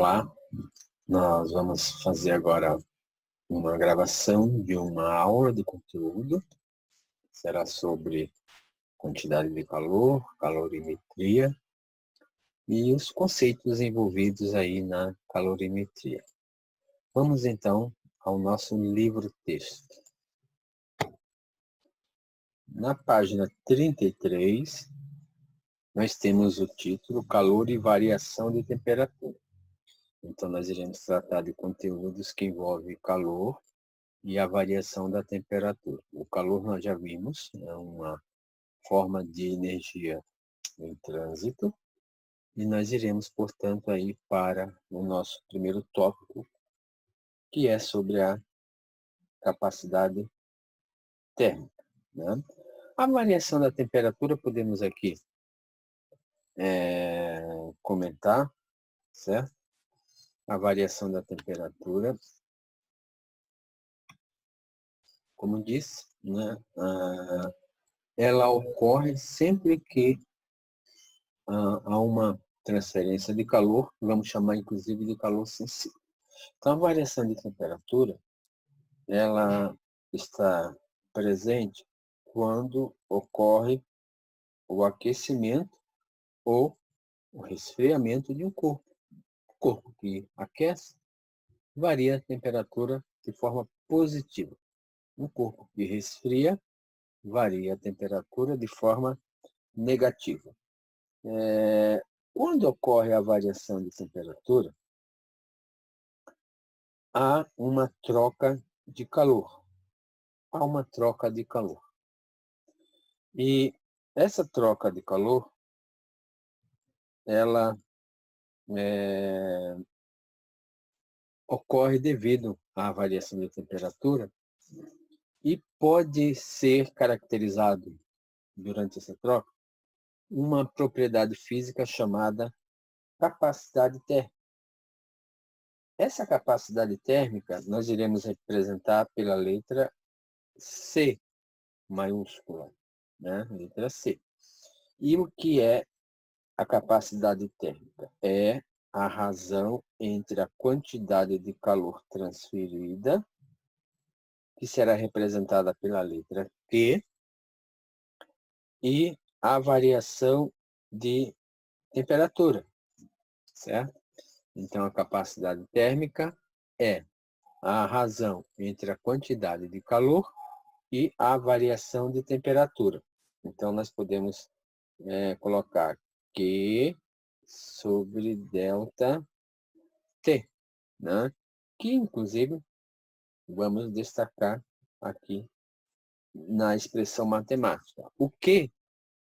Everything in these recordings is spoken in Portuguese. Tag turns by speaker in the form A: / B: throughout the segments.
A: Olá, nós vamos fazer agora uma gravação de uma aula de conteúdo. Será sobre quantidade de calor, calorimetria e os conceitos envolvidos aí na calorimetria. Vamos então ao nosso livro-texto. Na página 33, nós temos o título Calor e Variação de Temperatura. Então, nós iremos tratar de conteúdos que envolvem calor e a variação da temperatura. O calor nós já vimos, é uma forma de energia em trânsito, e nós iremos, portanto, aí para o nosso primeiro tópico, que é sobre a capacidade térmica, né? A variação da temperatura, podemos aqui comentar, certo? A variação da temperatura, como disse, né, ela ocorre sempre que há uma transferência de calor, vamos chamar inclusive de calor sensível. Então, a variação de temperatura, ela está presente quando ocorre o aquecimento ou o resfriamento de um corpo. O corpo que aquece varia a temperatura de forma positiva. O corpo que resfria varia a temperatura de forma negativa. Quando ocorre a variação de temperatura, há uma troca de calor. Há uma troca de calor. E essa troca de calor, ela ocorre devido à variação de temperatura e pode ser caracterizado durante essa troca uma propriedade física chamada capacidade térmica. Essa capacidade térmica nós iremos representar pela letra C maiúscula, né? Letra C. E o que é a capacidade térmica? É a razão entre a quantidade de calor transferida, que será representada pela letra Q, e a variação de temperatura, certo? Então, a capacidade térmica é a razão entre a quantidade de calor e a variação de temperatura. Então, nós podemos colocar Q sobre delta T, né? Que, inclusive, vamos destacar aqui na expressão matemática. O Q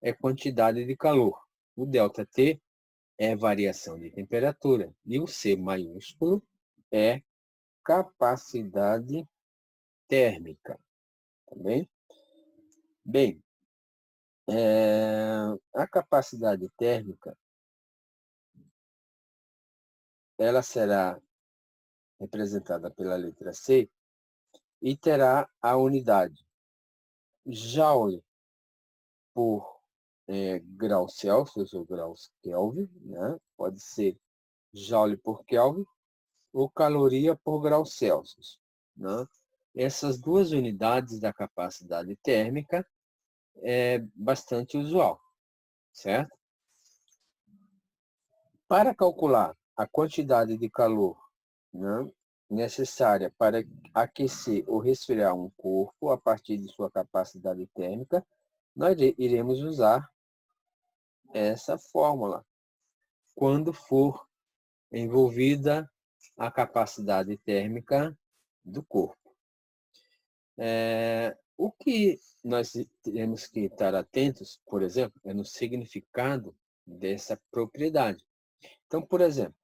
A: é quantidade de calor. O ΔT é variação de temperatura. E o C maiúsculo é capacidade térmica. Tá bem? Bem, a capacidade térmica, ela será representada pela letra C e terá a unidade Joule por grau Celsius ou graus Kelvin, né? Pode ser Joule por Kelvin ou caloria por grau Celsius, né? Essas duas unidades da capacidade térmica é bastante usual, certo? Para calcular a quantidade de calor, né, necessária para aquecer ou resfriar um corpo a partir de sua capacidade térmica, nós iremos usar essa fórmula quando for envolvida a capacidade térmica do corpo. O que nós temos que estar atentos, por exemplo, é no significado dessa propriedade. Então, por exemplo,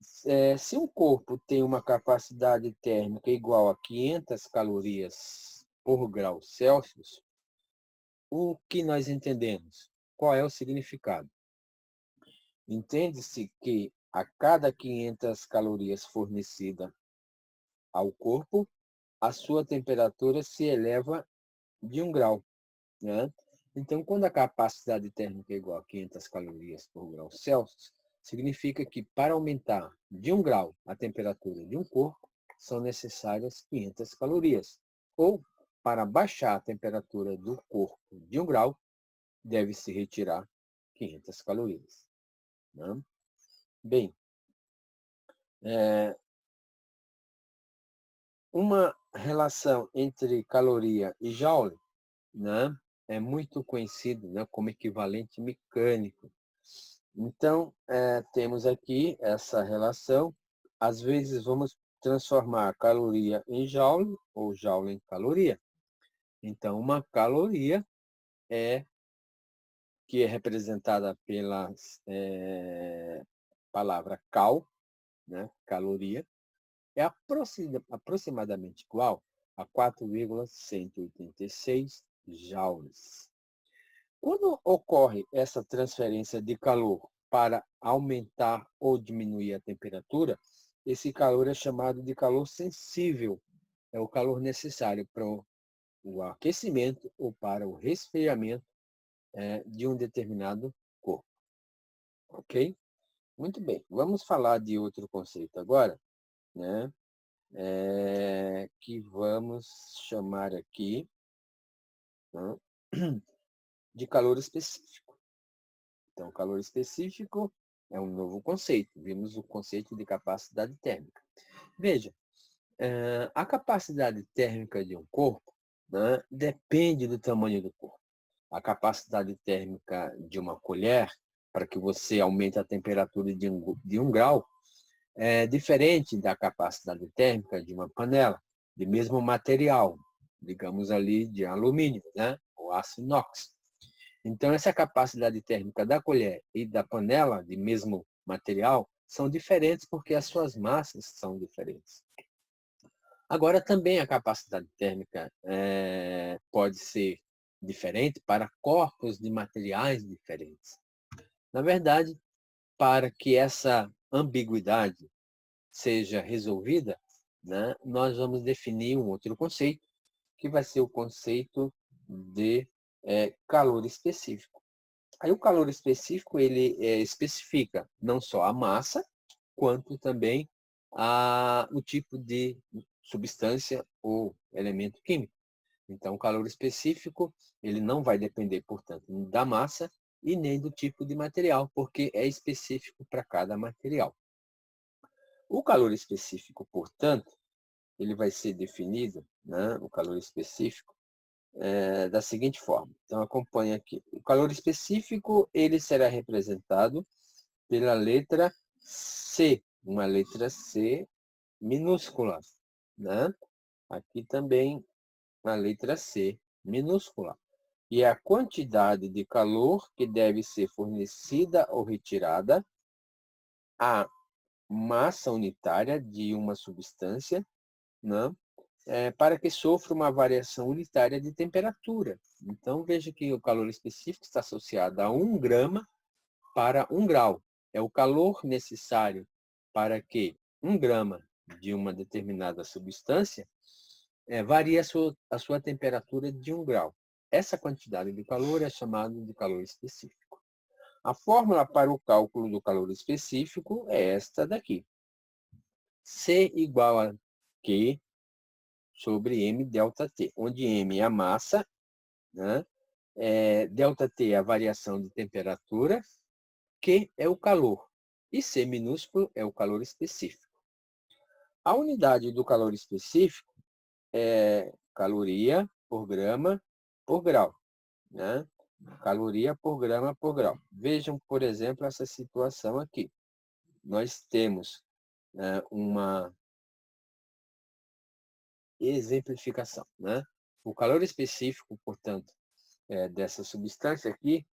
A: se um corpo tem uma capacidade térmica igual a 500 calorias por grau Celsius, o que nós entendemos? Qual é o significado? Entende-se que a cada 500 calorias fornecidas ao corpo, a sua temperatura se eleva de 1 grau, né? Então, quando a capacidade térmica é igual a 500 calorias por grau Celsius, significa que para aumentar de 1 grau a temperatura de um corpo, são necessárias 500 calorias. Ou, para baixar a temperatura do corpo de 1 grau, deve-se retirar 500 calorias. Né? Bem, uma relação entre caloria e joule, né, é muito conhecido, né, como equivalente mecânico. Então, temos aqui essa relação. Às vezes, vamos transformar caloria em joule ou joule em caloria. Então, uma caloria que é representada pela palavra cal, né, caloria, é aproximadamente igual a 4,186 joules. Quando ocorre essa transferência de calor para aumentar ou diminuir a temperatura, esse calor é chamado de calor sensível. É o calor necessário para o aquecimento ou para o resfriamento de um determinado corpo. Ok? Muito bem. Vamos falar de outro conceito agora, né? Que vamos chamar aqui, né, de calor específico. Então, calor específico é um novo conceito. Vimos o conceito de capacidade térmica. Veja, a capacidade térmica de um corpo, né, depende do tamanho do corpo. A capacidade térmica de uma colher, para que você aumente a temperatura de 1 grau, é diferente da capacidade térmica de uma panela, de mesmo material, digamos ali de alumínio, né, ou aço inox. Então, essa capacidade térmica da colher e da panela, de mesmo material, são diferentes porque as suas massas são diferentes. Agora, também a capacidade térmica pode ser diferente para corpos de materiais diferentes. Na verdade, para que essa ambiguidade seja resolvida, né, nós vamos definir um outro conceito, que vai ser o conceito de calor específico. Aí o calor específico, ele especifica não só a massa, quanto também o tipo de substância ou elemento químico. Então, o calor específico, ele não vai depender, portanto, da massa e nem do tipo de material, porque é específico para cada material. O calor específico, portanto, ele vai ser definido, né, o calor específico, da seguinte forma. Então, acompanhe aqui. O calor específico, ele será representado pela letra C, uma letra C minúscula, né? Aqui também a letra C minúscula. E a quantidade de calor que deve ser fornecida ou retirada, a massa unitária de uma substância, né? Para que sofra uma variação unitária de temperatura. Então, veja que o calor específico está associado a 1 grama para 1 grau. É o calor necessário para que 1 grama de uma determinada substância varie a sua temperatura de 1 grau. Essa quantidade de calor é chamada de calor específico. A fórmula para o cálculo do calor específico é esta daqui. C igual a Q sobre M delta T, onde M é a massa, né? Delta T é a variação de temperatura, Q é o calor, e C minúsculo é o calor específico. A unidade do calor específico é caloria por grama por grau, né? Caloria por grama por grau. Vejam, por exemplo, essa situação aqui. Nós temos uma exemplificação, né? O calor específico, portanto, dessa substância aqui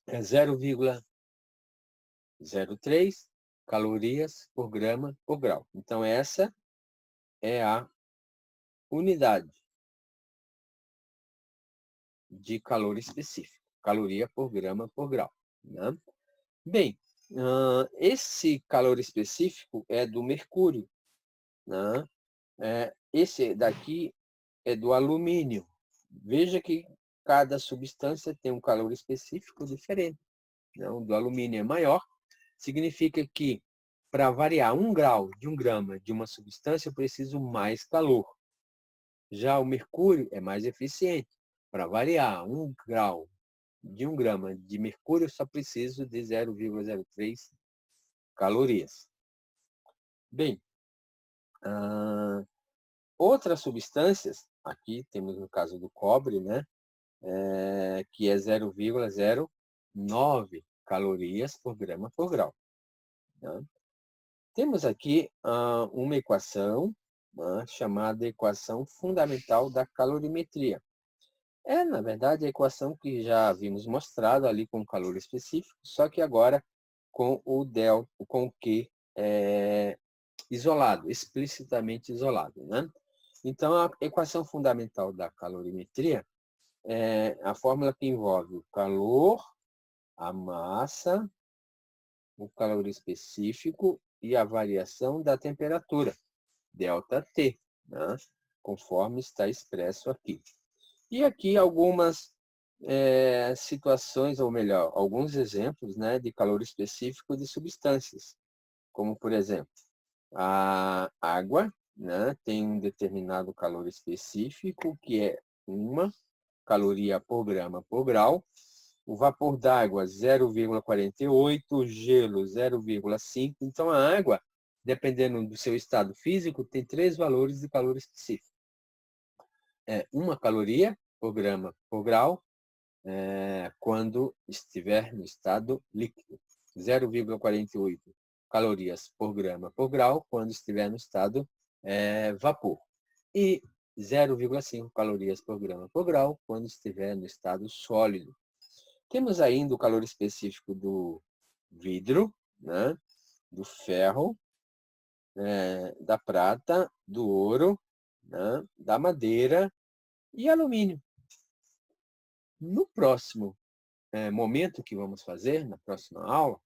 A: é 0,03 calorias por grama por grau. Então, essa é a unidade de calor específico, caloria por grama por grau, né? Bem, esse calor específico é do mercúrio, né? Esse daqui é do alumínio. Veja que cada substância tem um calor específico diferente. não, do alumínio é maior, significa que para variar 1 grau de 1 grama de uma substância, eu preciso mais calor. Já o mercúrio é mais eficiente. Para variar 1 grau de 1 grama de mercúrio, eu só preciso de 0,03 calorias. Bem, outras substâncias, aqui temos no caso do cobre, né, que é 0,09 calorias por grama por grau. Tá? Temos aqui uma equação, chamada equação fundamental da calorimetria. É, na verdade, a equação que já havíamos mostrado ali com o calor específico, só que agora com o delta, com o Q isolado, explicitamente isolado, né? Então, a equação fundamental da calorimetria é a fórmula que envolve o calor, a massa, o calor específico e a variação da temperatura, ΔT, né? Conforme está expresso aqui. E aqui algumas situações, ou melhor, alguns exemplos, né, de calor específico de substâncias, como, por exemplo, a água, né, tem um determinado calor específico, que é 1 caloria por grama por grau. O vapor d'água, 0,48, o gelo, 0,5. Então, a água, dependendo do seu estado físico, tem 3 valores de calor específico. 1 caloria por grama por grau, quando estiver no estado líquido. 0,48 calorias por grama por grau, quando estiver no estado vapor. E 0,5 calorias por grama por grau, quando estiver no estado sólido. Temos ainda o calor específico do vidro, né? Do ferro, da prata, do ouro, né? Da madeira e alumínio. No próximo momento que vamos fazer, na próxima aula,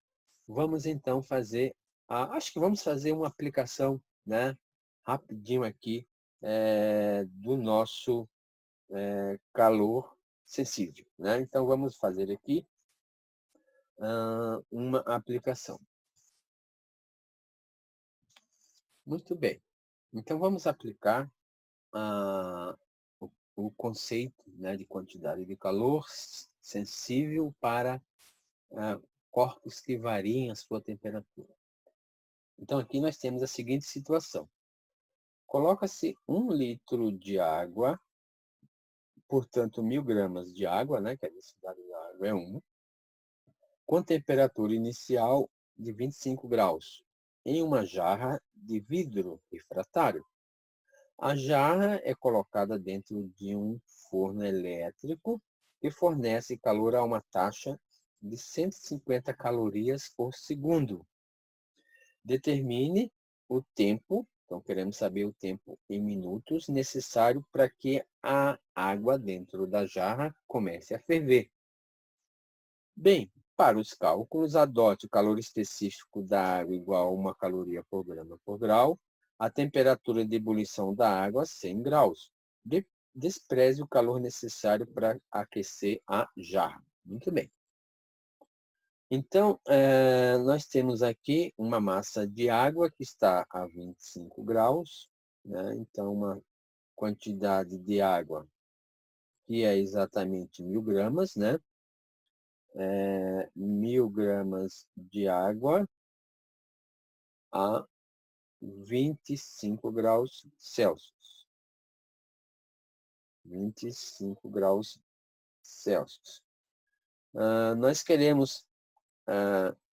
A: vamos então fazer, acho que vamos fazer uma aplicação, né, rapidinho aqui, do nosso calor sensível, né? Então, vamos fazer aqui uma aplicação. Muito bem. Então, vamos aplicar o conceito, né, de quantidade de calor sensível para corpos que variem a sua temperatura. Então, aqui nós temos a seguinte situação. Coloca-se 1 litro de água, portanto, 1.000 gramas de água, né, que a densidade da água é 1, com temperatura inicial de 25 graus, em uma jarra de vidro refratário. A jarra é colocada dentro de um forno elétrico que fornece calor a uma taxa de 150 calorias por segundo. Determine o tempo, então queremos saber o tempo em minutos, necessário para que a água dentro da jarra comece a ferver. Bem, para os cálculos, adote o calor específico da água igual a 1 caloria por grama por grau, a temperatura de ebulição da água, 100 graus. Despreze o calor necessário para aquecer a jarra. Muito bem. Então, nós temos aqui uma massa de água que está a 25 graus, né? Então, uma quantidade de água que é exatamente 1.000 gramas, né? 1.000 gramas de água a 25 graus Celsius. 25 graus Celsius. Nós queremos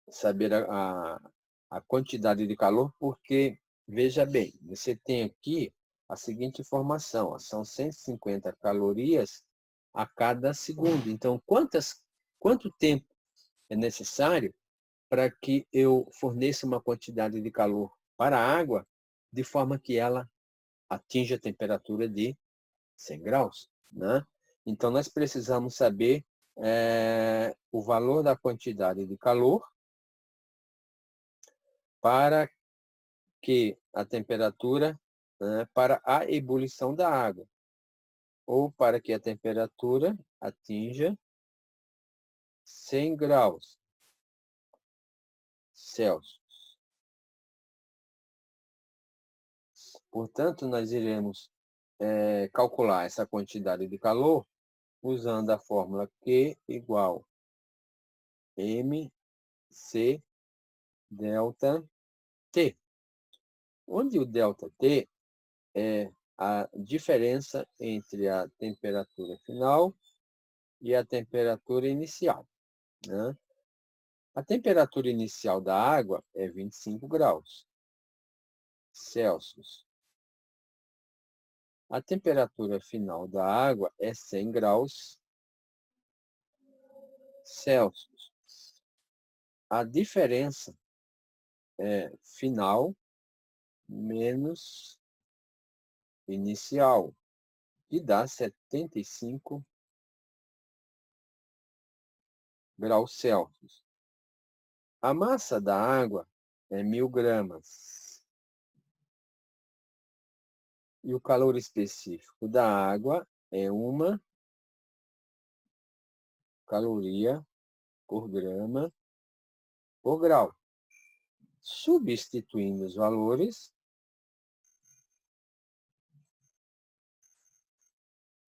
A: saber a quantidade de calor porque, veja bem, você tem aqui a seguinte informação, ó, são 150 calorias a cada segundo. Então, quanto tempo é necessário para que eu forneça uma quantidade de calor para a água de forma que ela atinja a temperatura de 100 graus, né? Então, nós precisamos saber o valor da quantidade de calor para que a temperatura, para a ebulição da água, ou para que a temperatura atinja 100 graus. Celsius. Portanto, nós iremos calcular essa quantidade de calor usando a fórmula Q igual mc delta T, onde o delta T é a diferença entre a temperatura final e a temperatura inicial, né? A temperatura inicial da água é 25 graus Celsius. A temperatura final da água é 100 graus Celsius. A diferença é final menos inicial, que dá 75 graus Celsius. A massa da água é 1000 gramas. E o calor específico da água é 1 caloria por grama por grau. Substituindo os valores,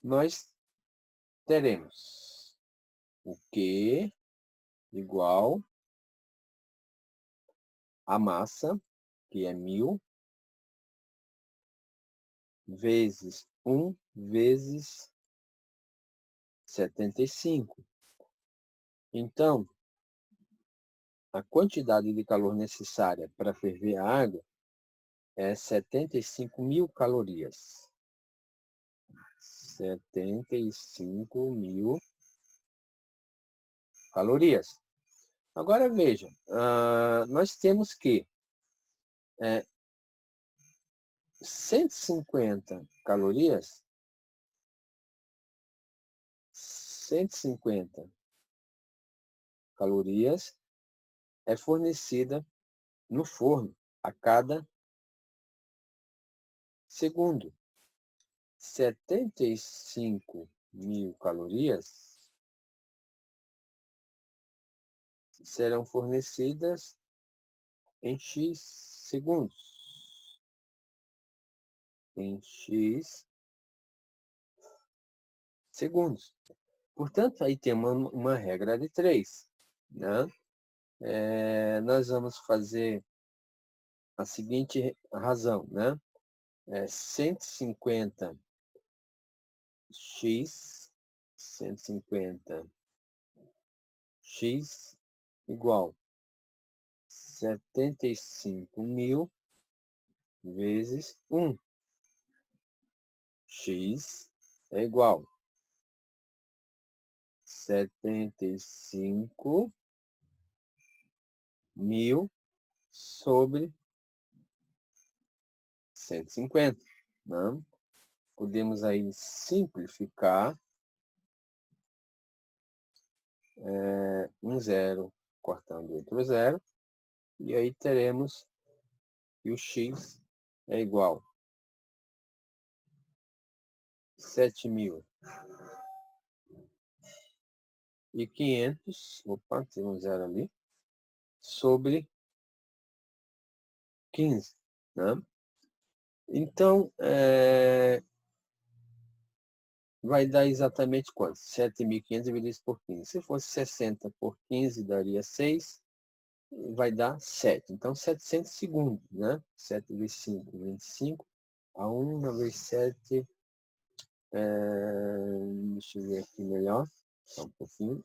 A: nós teremos o Q igual a massa, que é 1000, vezes 1 vezes 75. Então, a quantidade de calor necessária para ferver a água é 75.000 calorias. 75.000 calorias. Agora veja, nós temos que 150 calorias, 150 calorias é fornecida no forno a cada segundo. 75.000 calorias serão fornecidas em X segundos. Em X segundos. Portanto, aí tem uma regra de 3. Né? Nós vamos fazer a seguinte razão. Né? 150x 150x igual 75.000 vezes 1. X é igual 75.000 sobre 150. Né? Podemos aí simplificar um zero cortando outro zero, e aí teremos que o x é igual 7.500, opa, tem um zero ali, sobre 15. Né? Então, vai dar exatamente quanto? 7.500 dividido por 15. Se fosse 60 por 15, daria 6. Vai dar 7. Então, 700 segundos, né? 7 vezes 5, 25. A 1 vezes 7, deixa eu ver aqui melhor, só um pouquinho.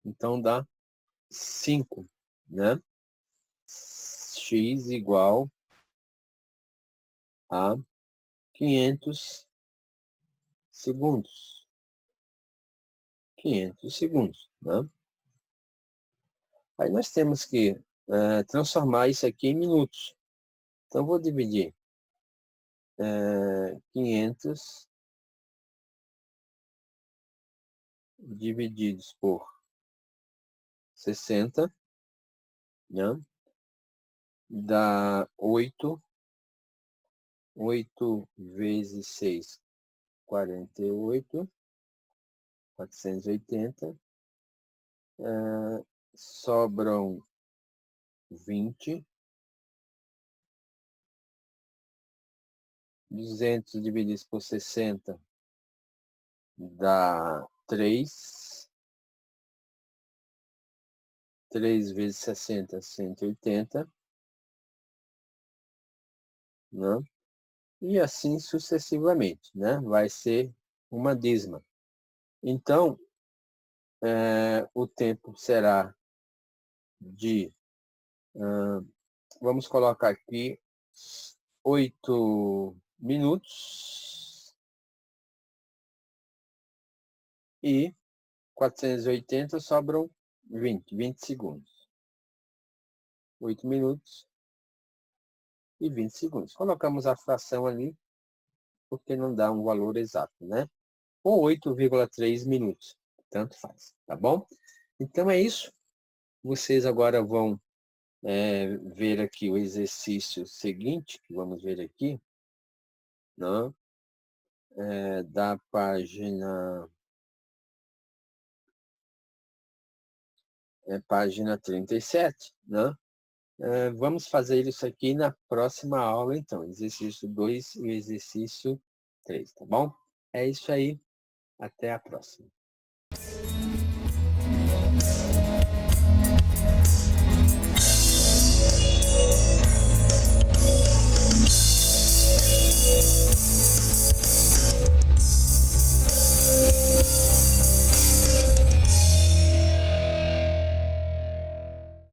A: Então, dá 5, né? X igual a 500 segundos. 500 segundos, né? Aí nós temos que transformar isso aqui em minutos. Então, vou dividir 500 divididos por 60, né? Dá 8. 8 vezes 6, 48. 480. Sobram 20. 200 dividido por 60 dá 3. 3 vezes 60, 180. Né? E assim sucessivamente, né? Vai ser uma dízima. Então, o tempo será de, vamos colocar aqui, 8 minutos e 480 sobram 20 segundos. 8 minutos e 20 segundos. Colocamos a fração ali, porque não dá um valor exato, né? Ou 8,3 minutos, tanto faz, tá bom? Então é isso. Vocês agora vão ver aqui o exercício seguinte, que vamos ver aqui, né? Da página 37, né? Vamos fazer isso aqui na próxima aula, então, exercício 2 e exercício 3, tá bom? É isso aí, até a próxima.